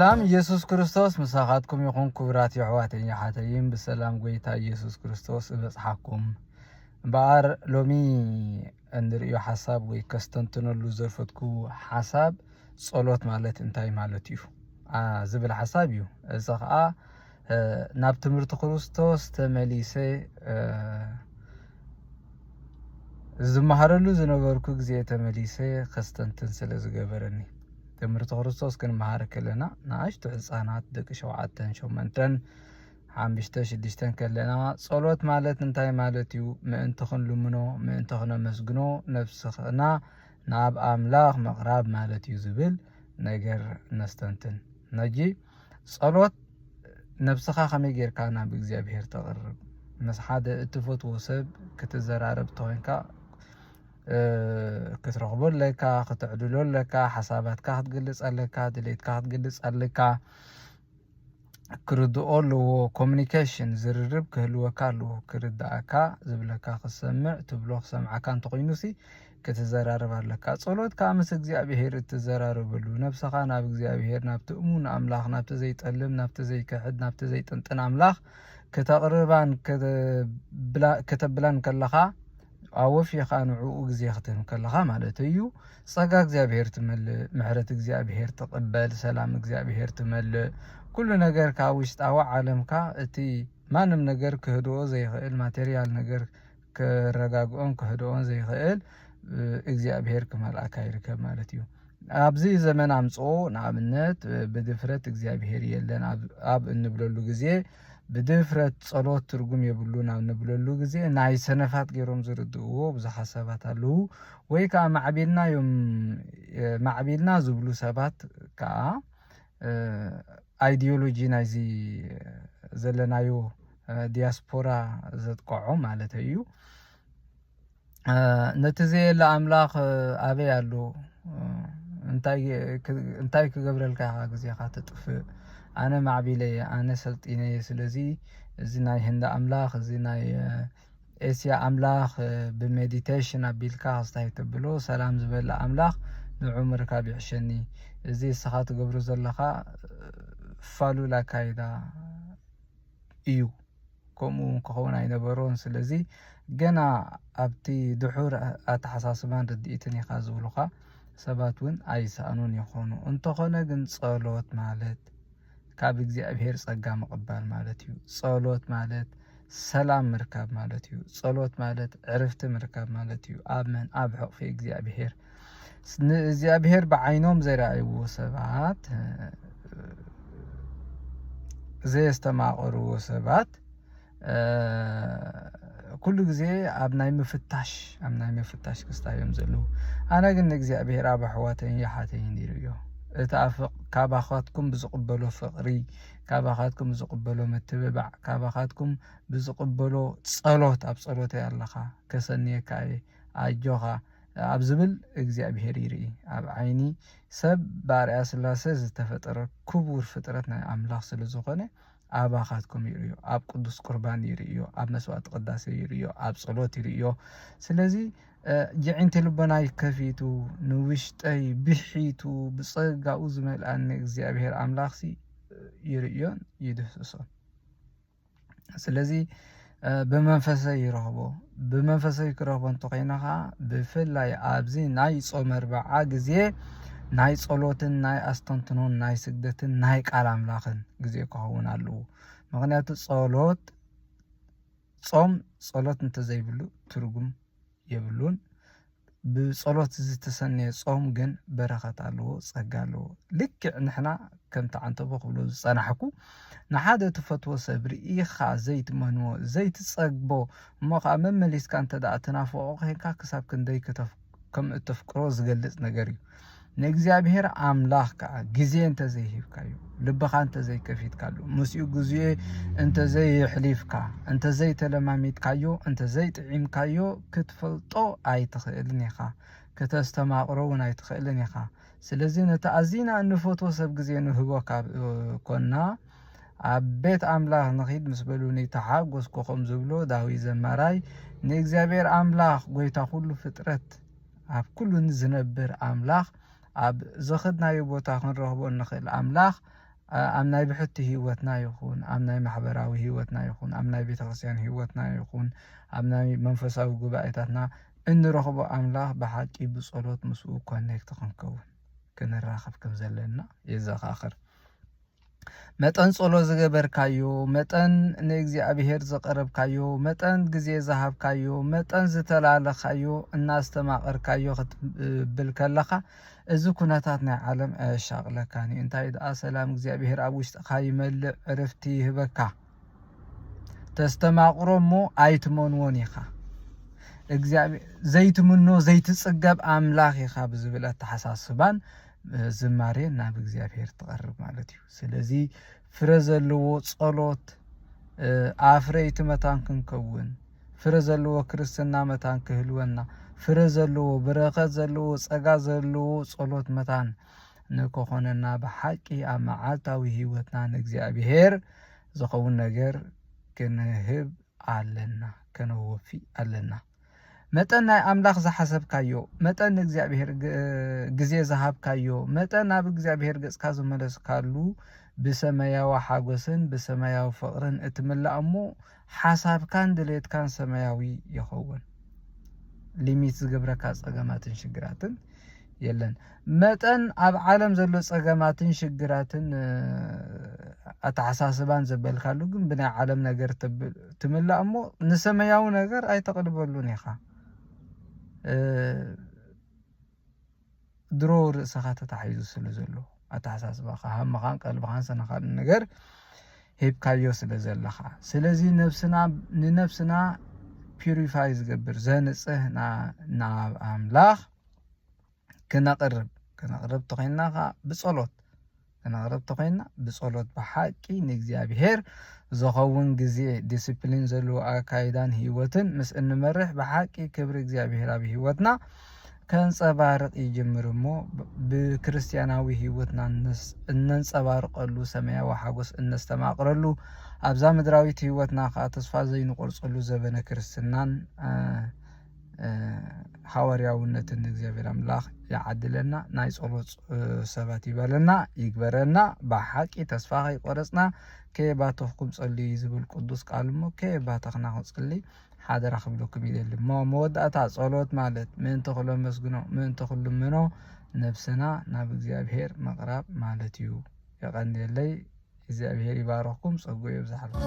ሰላም ኢየሱስ ክርስቶስ መሳኻትኩም ይኹን ክብራት የሕዋተኛ ሓተይም በሰላም ጎይታ ኢየሱስ ክርስቶስ በጽሓኩም እምበኣር ሎሚ እንሪኦ ሓሳብ ወይ ከስተንትነሉ ዘርፈትኩ ሓሳብ ጸሎት ማለት እንታይ ማለት እዩ ዝብል ሓሳብ እዩ። እዚ ከዓ ናብ ትምህርቲ ክርስቶስ ተመሊሰ ዝመሃረሉ ዝነበርኩ ግዜ ተመሊሰ ከስተንትን ስለ ዝገበረኒ ትምህርቲ ክርስቶስ ክንመሃር ከለና ንኣሽቱ ህፃናት ደቂ 7 8 5 6 ከለና ጸሎት ማለት እንታይ ማለት እዩ ምእንቲ ክንልምኖ ምእንቲ ክነመስግኖ ነፍስና ናብ ኣምላኽ መቕራብ ማለት እዩ ዝብል ነገር ነስተንትን ነጂ ጸሎት ነፍስኻ ከመይ ጌርካ ናብ እግዚአብሔር ተቕርብ ምስ ሓደ እትፈትዎ ሰብ ክትዘራረብ ተኮይንካ ክትረኽበለካ ክትዕድለለካ ሓሳባትካ ክትገልጸለካ ድሌትካ ክትገልጸለካ ክርድኦ ኣለዎ ኮሙኒኬሽን ዝርርብ ክህልወካ ኣለዎ ክርዳእካ ዝብለካ ክሰምዕ ትብሎ ክሰምዓካ እንተኮይኑሲ ክትዘራረብ ኣለካ ጸሎት ከዓ ምስ እግዚአብሔር እትዘራረበሉ ነፍስኻ ናብ እግዚአብሔር ናብ ትእሙን ኣምላኽ ናብቲ ዘይጠልም ናብቲ ዘይክሕድ ናብቲ ዘይጥንጥን ኣምላኽ ከተቕርባን ከተብላን ከለኻ ኣወፊኻ ንዕኡ ግዜ ክትህብ ከለኻ ማለት እዩ ጸጋ እግዚአብሔር ትመልእ ምሕረት እግዚአብሔር ተቀበል ሰላም እግዚአብሔር ትመልእ ኩሉ ነገር ካብ ውሽጣዊ ዓለምካ እቲ ማንም ነገር ክህድኦ ዘይኽእል ማቴሪያል ነገር ክረጋግኦን ክህድኦን ዘይኽእል እግዚአብሔር ክመልኣካ ይርከብ ማለት እዩ። ኣብዚ ዘመን ኣምጽኦ ንኣብነት ብድፍረት እግዚአብሔር የለን ኣብ እንብለሉ ግዜ ብድፍረት ጸሎት ትርጉም የብሉን ኣብ እንብለሉ ግዜ ናይ ሰነፋት ገይሮም ዝርድእዎ ብዙሓት ሰባት ኣለዉ ወይ ከዓ ማዕቢልና ዝብሉ ሰባት ከዓ አይዲዮሎጂ ናይዚ ዘለናዮ ዲያስፖራ ዘጥቅዖም ማለት እዩ ነቲ ዘየለ ኣምላኽ ኣበይ ኣሎ እንታይ ክገብረልካ ግዜኻ ትጥፍእ ኣነ ማዕቢለየ ኣነ ሰልጢነየ ስለዚ እዚ ናይ ህንዳ ኣምላኽ እዚ ናይ ኤስያ ኣምላኽ ብሜዲቴሽን ኣቢልካ ክስታይ ተብሎ ሰላም ዝበለ ኣምላኽ ንዑ ምርካብ ይሕሸኒ እዚ እስኻ ትገብሮ ዘለኻ ፋሉላ ካይዳ እዩ ከምኡ ክኸውን ኣይነበሮን ስለዚ ገና ኣብቲ ድሑር ኣተሓሳስባን ርድኢትን ኢኻ ዝብሉኻ ሰባት እውን ኣይሰኣኑን ይኾኑ እንተኾነ ግን ጸሎት ማለት ካብ እግዚአብሔር ጸጋ ምቕባል ማለት እዩ ጸሎት ማለት ሰላም ምርካብ ማለት እዩ ጸሎት ማለት ዕረፍቲ ምርካብ ማለት እዩ ኣብ ሕቕፊ እግዚአብሔር ንእግዚአብሔር ብዓይኖም ዘይረኣይዎ ሰባት ዘየስተማቕርዎ ሰባት ኩሉ ግዜ ኣብ ናይ ምፍታሽ ክስታዮም ዘለዉ ኣነ ግን ንእግዚአብሔር ኣብ ኣሕዋተይ ሓተይ ይርዮ እቲ ካባኻትኩም ብዝቕበሎ ፍቕሪ ካባኻትኩም ብዝቕበሎ ምትብባዕ ካባኻትኩም ብዝቕበሎ ጸሎት ኣብ ጸሎት ኣለኻ ከሰንየካ ኣጆኻ ኣብ ዝብል እግዚአብሔር ይርኢ ኣብ ዓይኒ ሰብ ባርያ ስላሴ ዝተፈጠረ ክቡር ፍጥረት ናይ ኣምላኽ ስለ ዝኾነ ኣባኻትኩም ይርዮ ኣብ ቅዱስ ቁርባን ይርዮ ኣብ መስዋዕቲ ቅዳሴ ይርዮ ኣብ ጸሎት ይርዮ ስለዚ ጅዕንቲ ልቦናይ ከፊቱ ንውሽጠይ ብሒቱ ብጸጋኡ ዝመልአኒ እግዚአብሔር ኣምላኽሲ ይርዮን ይድህስሶን ስለዚ ብመንፈሰይ ይረኽቦ ብመንፈሰይ ክረኽቦ እንተኮይንኻ ብፍላይ ኣብዚ ናይ ጾም 40 ግዜ ናይ ጸሎትን ናይ ኣስተንትኖን ናይ ስግደትን ናይ ቃል ኣምላኽን ግዜ ክኸውን ኣለዎ ምክንያቱ ጾም ጸሎት እንተዘይብሉ ትርጉም የብሉን ብጸሎት ዝተሰነየ ጾም ግን በረኸት ኣለዎ ጸጋ ኣለዎ ልክዕ ንሕና ከምቲ ዓንተቦ ክብሎ ዝጸናሕኩ ንሓደ ትፈትዎ ሰብ ርኢኻ ዘይትመንዎ ዘይትጸግቦ እሞ ከዓ መመሊስካ እንተደኣ ትናፍቆ ኮንካ ክሳብ ክንደይ ከም እተፍቅሮ ዝገልጽ ነገር እዩ ንእግዚአብሔር ኣምላኽ ከዓ ግዜ እንተዘይሂብካዮ ልብኻ እንተዘይከፊትካሉ ምስኡ ግዜ እንተዘይሕሊፍካ እንተዘይተለማሚትካዮ እንተዘይጥዒምካዮ ክትፈልጦ ኣይትኽእልን ኢኻ ከተስተማቕሮ እውን ኣይትኽእልን ኢኻ ስለዚ ነቲ ኣዚና እንፈትዎ ሰብ ግዜ ንህቦ ኮና ኣብ ቤት ኣምላኽ ንኺድ ምስ በሉኒ ተሓጐስኩ ከም ዝብሎ ዳዊት ዘማራይ ንእግዚአብሔር ኣምላኽ ጎይታ ኩሉ ፍጥረት ኣብ ኩሉ ዝነብር ኣምላኽ ኣብ ዘኸድናዮ ቦታ ክንረኽቦ ንኽእል ኣምላኽ أمناي بحتي هيوتنا يخون أمناي محبراوي هيوتنا يخون أمناي بيت غسيان هيوتنا يخون أمناي منفساوي قبائتنا إن رغبو أملاح بحاكي بصولوت مسؤول كونيك تخنكون كنراخب كم زلنا يزاق آخر متن صلو زغبر كايو متن نيغزي أبيهر زقرب كايو متن غزي زهاب كايو متن زتلال خايو الناس تماقر كايو بالكلخة إذا كنتاتنا عالم شغلة كاني انتاي دا سلام غزي أبيهر أبوش خاي ملع عرفتي هبكا تستماقرو مو آيتمون ونيخا زيت منو زيت صقب أملاخي خاب زبلة تحساسبان زماري ناب እግዚአብሔር تقرب مالتي سلازي فرزلو صلوت افريت متان كنكون فرزلو ክርስትና متان كهلونا فرزلو بركات زلو صغا زلو صلوت متان نكوننا بحقي امعالتاوي هيوتنا እግዚአብሔር زخون ነገር كنهب علنا كنوفي علنا متن أملاخ زحسب كايو متن እግዚአብሔር ጊዜ زهاب كايو متن أب እግዚአብሔር ገጽ ካዙ መለስ ካሉ بسماياو حاغوسن بسماياو فقرن اتملا امو حساب كان دليت كان سماياوي يخون ليميت زغبركا صغماتن شغراتن يلن متن اب عالم زلو صغماتن شغراتن اتحساسبان زبلكالو ግን بنا عالم ነገር تملا امو نسماياو ነገር اي تقلبلون يخا درور سخاته تحيز سلازلو اتحساسبخا هم خان قلبخان سنخال ነገር هيبكايو سلازلخا سلازي نفسنا بيوريفايز قبر زنصهنا نا املاح كنقرب تخينا بصلوت كنقرب تخينا بصلوت بحقي نግዚአብሔር زخون غزي ديسيبلين زلو اكايدان هيوتن مس انمرح بحقي كبر እግዚአብሔር ابي هيوتنا كنصبارق يجمرمو بكريستياناوي هيوتنا اننصبارقلو سماياو حاغوس انستماقرلو ابزا مدراويت هيوتنا خا تسفا زينقرصلو زبن كريستنان حوارياونتن እግዚአብሔር አምላክ يعدلنا ناي صلوت سبات يبلنا يغبرنا بحقي تسفا يقرصنا كيباتكم صلي زبل قدوس قالمو كيباتخنا صلي حاضر اخبلكم يدل ما مودعتا صلوت مالت من تخلو مسغنو من تخلو منو نفسنا ناب እግዚአብሔር مقرب مالتيو يقندلي እግዚአብሔር يبارككم صغو يبزحلكم